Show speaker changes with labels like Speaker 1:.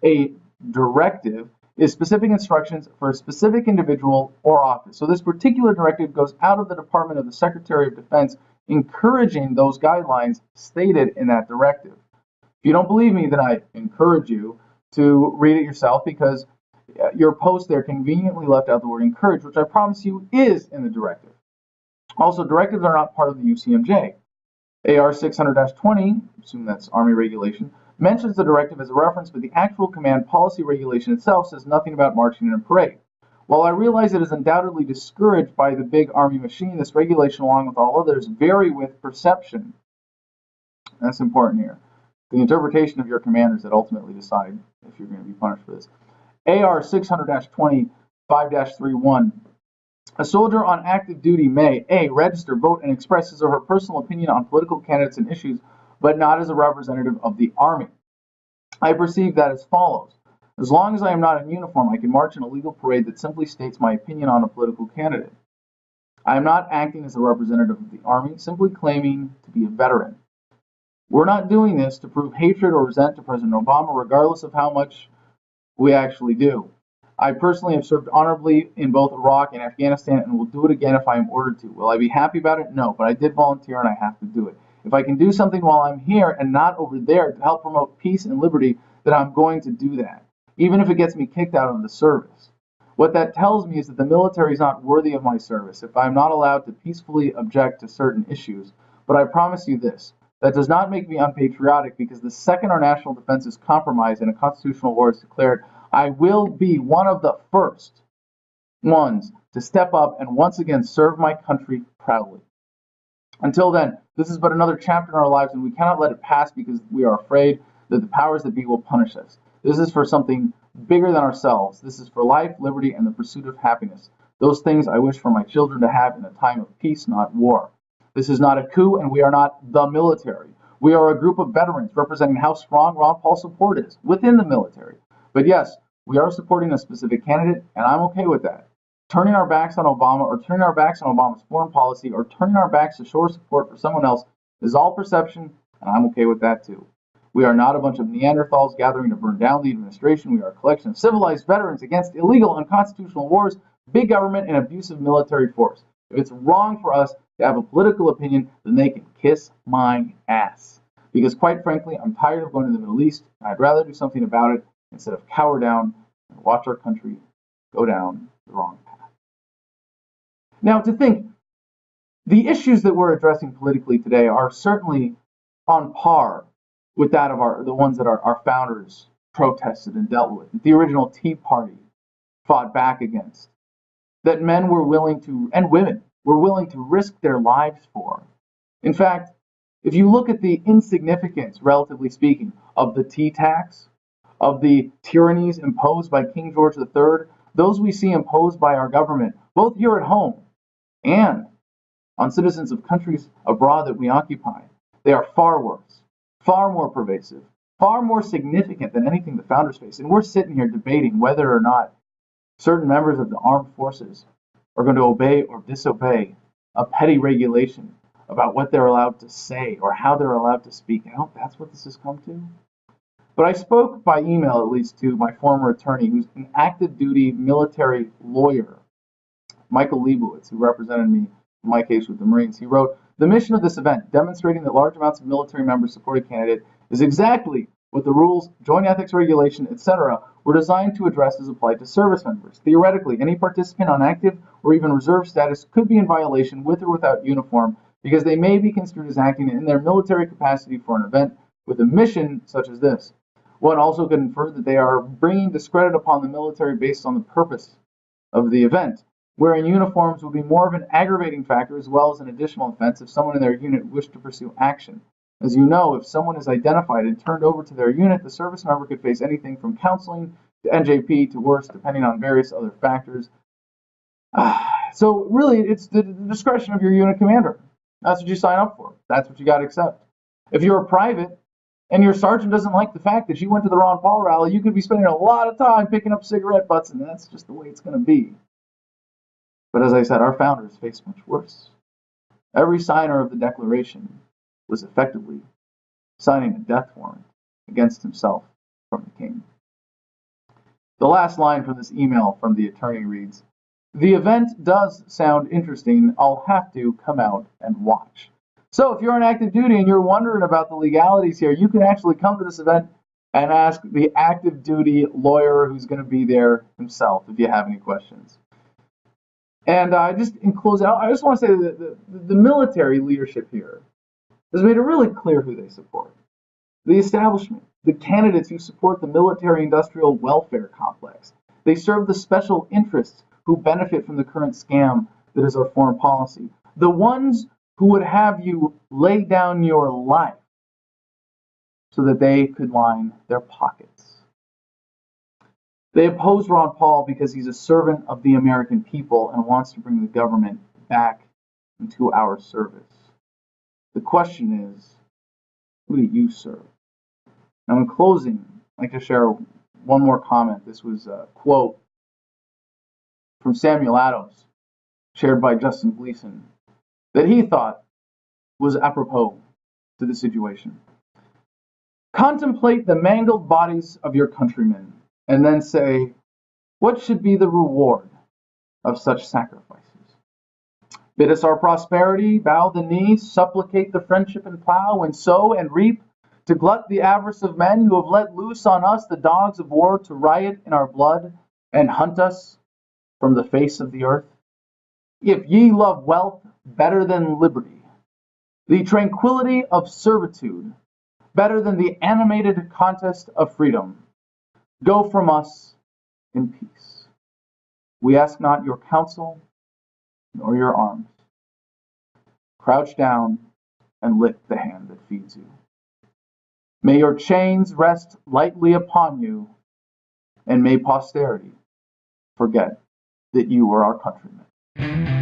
Speaker 1: A directive is specific instructions for a specific individual or office. So this particular directive goes out of the department of the Secretary of Defense, encouraging those guidelines stated in that directive. If you don't believe me, then I encourage you to read it yourself, because your post there conveniently left out the word encourage, which I promise you is in the directive. Also, directives are not part of the UCMJ. AR 600-20, assume that's Army regulation, mentions the directive as a reference, but the actual command policy regulation itself says nothing about marching in a parade. While I realize it is undoubtedly discouraged by the big Army machine, this regulation, along with all others, vary with perception. That's important here. The interpretation of your commanders that ultimately decide if you're going to be punished for this. AR 600-20, 5-31. A soldier on active duty may A. register, vote, and express his or her personal opinion on political candidates and issues, but not as a representative of the Army. I perceive that as follows. As long as I am not in uniform, I can march in a legal parade that simply states my opinion on a political candidate. I am not acting as a representative of the Army, simply claiming to be a veteran. We're not doing this to prove hatred or resent to President Obama, regardless of how much we actually do. I personally have served honorably in both Iraq and Afghanistan and will do it again if I am ordered to. Will I be happy about it? No, but I did volunteer and I have to do it. If I can do something while I'm here and not over there to help promote peace and liberty, then I'm going to do that, even if it gets me kicked out of the service. What that tells me is that the military is not worthy of my service if I'm not allowed to peacefully object to certain issues. But I promise you this, that does not make me unpatriotic, because the second our national defense is compromised and a constitutional war is declared, I will be one of the first ones to step up and once again serve my country proudly. Until then, this is but another chapter in our lives, and we cannot let it pass because we are afraid that the powers that be will punish us. This is for something bigger than ourselves. This is for life, liberty, and the pursuit of happiness. Those things I wish for my children to have in a time of peace, not war. This is not a coup, and we are not the military. We are a group of veterans representing how strong Ron Paul's support is within the military. But yes, we are supporting a specific candidate, and I'm okay with that. Turning our backs on Obama, or turning our backs on Obama's foreign policy, or turning our backs to show support for someone else is all perception, and I'm okay with that too. We are not a bunch of Neanderthals gathering to burn down the administration. We are a collection of civilized veterans against illegal, unconstitutional wars, big government, and abusive military force. If it's wrong for us to have a political opinion, then they can kiss my ass. Because quite frankly, I'm tired of going to the Middle East. I'd rather do something about it instead of cower down and watch our country go down the wrong path. Now, to think, the issues that we're addressing politically today are certainly on par with that of the ones that our founders protested and dealt with, that the original Tea Party fought back against, that men were willing to, and women were willing to risk their lives for. In fact, if you look at the insignificance, relatively speaking, of the tea tax, of the tyrannies imposed by King George III, those we see imposed by our government, both here at home and on citizens of countries abroad that we occupy, they are far worse, far more pervasive, far more significant than anything the founders faced. And we're sitting here debating whether or not certain members of the armed forces are going to obey or disobey a petty regulation about what they're allowed to say or how they're allowed to speak. I hope that's what this has come to. But I spoke by email, at least, to my former attorney, who's an active duty military lawyer, Michael Leibowitz, who represented me in my case with the Marines. He wrote, "The mission of this event, demonstrating that large amounts of military members support a candidate, is exactly what the rules, joint ethics regulation, etc., were designed to address as applied to service members. Theoretically, any participant on active or even reserve status could be in violation with or without uniform, because they may be construed as acting in their military capacity for an event with a mission such as this. One also could infer that they are bringing discredit upon the military based on the purpose of the event, wherein uniforms would be more of an aggravating factor as well as an additional offense if someone in their unit wished to pursue action. As you know, if someone is identified and turned over to their unit, the service member could face anything from counseling to NJP to worse, depending on various other factors. So really, it's the discretion of your unit commander. That's what you sign up for. That's what you got to accept. If you're a private and your sergeant doesn't like the fact that you went to the Ron Paul rally, you could be spending a lot of time picking up cigarette butts, and that's just the way it's going to be. But as I said, our founders faced much worse. Every signer of the Declaration was effectively signing a death warrant against himself from the king. The last line from this email from the attorney reads, "The event does sound interesting. I'll have to come out and watch." So if you're on active duty and you're wondering about the legalities here, you can actually come to this event and ask the active duty lawyer who's going to be there himself if you have any questions. And just in closing, I just want to say that the military leadership here has made it really clear who they support. The establishment, the candidates who support the military-industrial welfare complex. They serve the special interests who benefit from the current scam that is our foreign policy. The ones who would have you lay down your life so that they could line their pockets. They oppose Ron Paul because he's a servant of the American people and wants to bring the government back into our service. The question is, who do you serve? Now, in closing, I'd like to share one more comment. This was a quote from Samuel Adams, shared by Justin Gleason, that he thought was apropos to the situation. Contemplate the mangled bodies of your countrymen, and then say, what should be the reward of such sacrifices? Bid us our prosperity, bow the knee, supplicate the friendship and plow, and sow and reap, to glut the avarice of men who have let loose on us the dogs of war to riot in our blood and hunt us from the face of the earth? If ye love wealth better than liberty, the tranquility of servitude better than the animated contest of freedom, go from us in peace. We ask not your counsel nor your arms. Crouch down and lick the hand that feeds you. May your chains rest lightly upon you, and may posterity forget that you were our countrymen.